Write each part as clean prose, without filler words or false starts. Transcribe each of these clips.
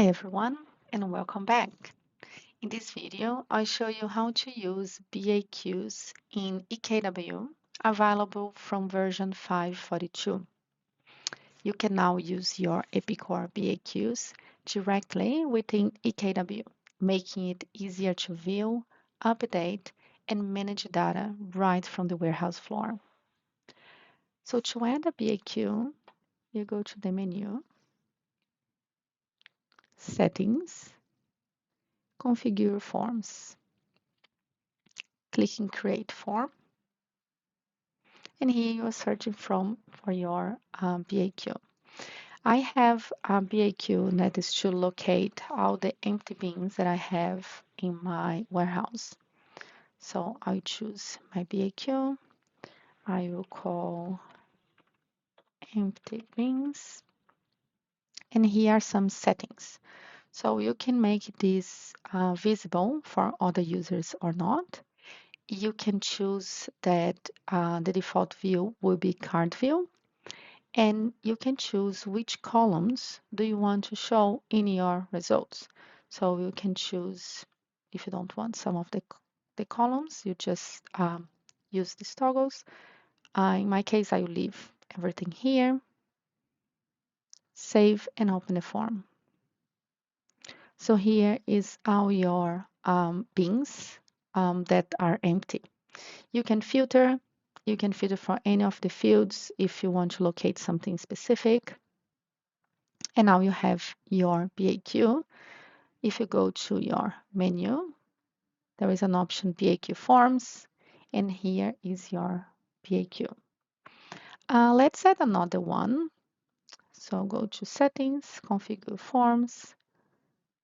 Hi everyone and welcome back. In this video, I show you how to use BAQs in EKW available from version 542. You can now use your Epicor BAQs directly within EKW, making it easier to view, update, and manage data right from the warehouse floor. So to add a BAQ, you go to the menu, Settings, Configure Forms. Clicking Create Form, and here you are searching for your BAQ. I have a BAQ that is to locate all the empty bins that I have in my warehouse. So I choose my BAQ. I will call empty bins, and here are some settings. So you can make this visible for other users or not. You can choose that the default view will be card view, and you can choose which columns do you want to show in your results. So you can choose, if you don't want some of the columns, you just use these toggles. In my case, I will leave everything here, save and open the form. So here is all your bins that are empty. You can filter for any of the fields if you want to locate something specific. And now you have your BAQ. If you go to your menu, there is an option BAQ Forms, and here is your BAQ. Let's add another one. So go to Settings, Configure Forms,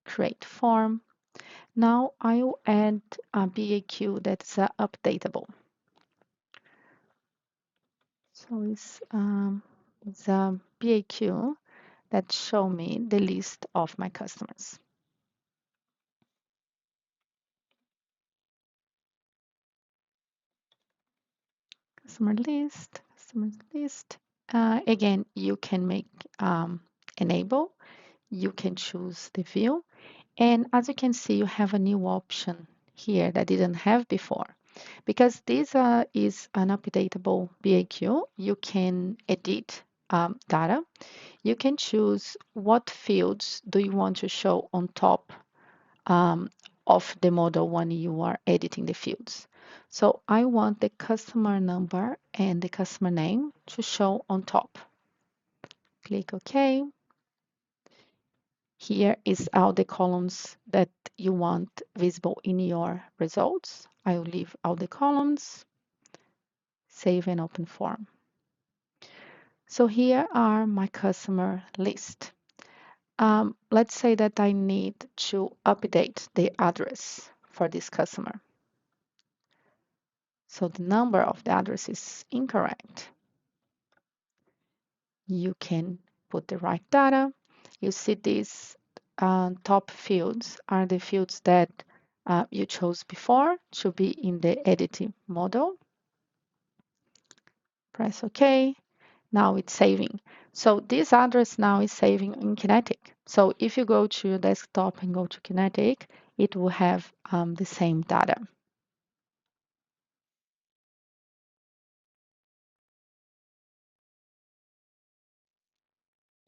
Create Form. Now I will add a BAQ that's updatable. So it's a BAQ that show me the list of my customers. Customer list. Again, you can make enable, you can choose the view, and as you can see, you have a new option here that didn't have before. Because this is an updatable BAQ, you can edit data. You can choose what fields do you want to show on top of the model when you are editing the fields. So I want the customer number and the customer name to show on top. Click OK. Here is all the columns that you want visible in your results. I will leave all the columns, save and open form. So here are my customer list. Let's say that I need to update the address for this customer. So the number of the address is incorrect. You can put the right data. You see these top fields are the fields that you chose before to be in the editing model. Press OK. Now it's saving. So this address now is saving in Kinetic. So if you go to your desktop and go to Kinetic, it will have the same data.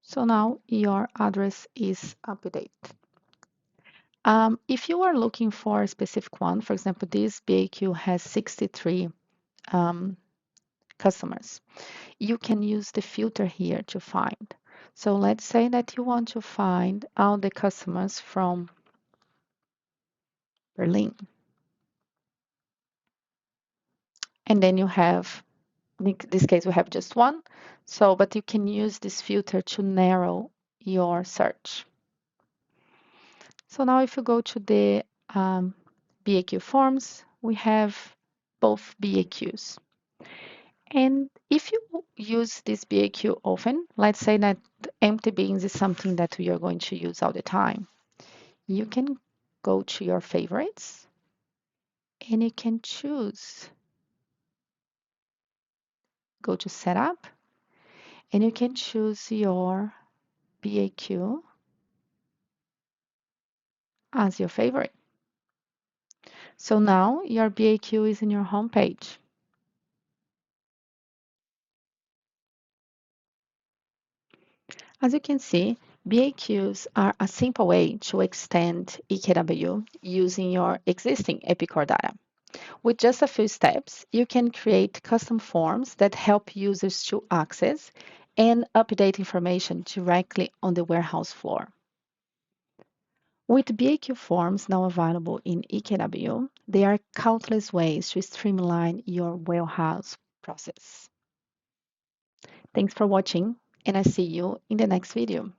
So now your address is updated. If you are looking for a specific one, for example, this BAQ has 63 customers. You can use the filter here to find. So let's say that you want to find all the customers from Berlin. And then you have, in this case, we have just one. So, but you can use this filter to narrow your search. So now if you go to the BAQ forms, we have both BAQs. And if you use this BAQ often, let's say that empty bins is something that we are going to use all the time, you can go to your favorites and you can choose, go to setup, and you can choose your BAQ as your favorite. So now your BAQ is in your home page. As you can see, BAQs are a simple way to extend EKW using your existing Epicor data. With just a few steps, you can create custom forms that help users to access and update information directly on the warehouse floor. With BAQ forms now available in EKW, there are countless ways to streamline your warehouse process. Thanks for watching, and I see you in the next video.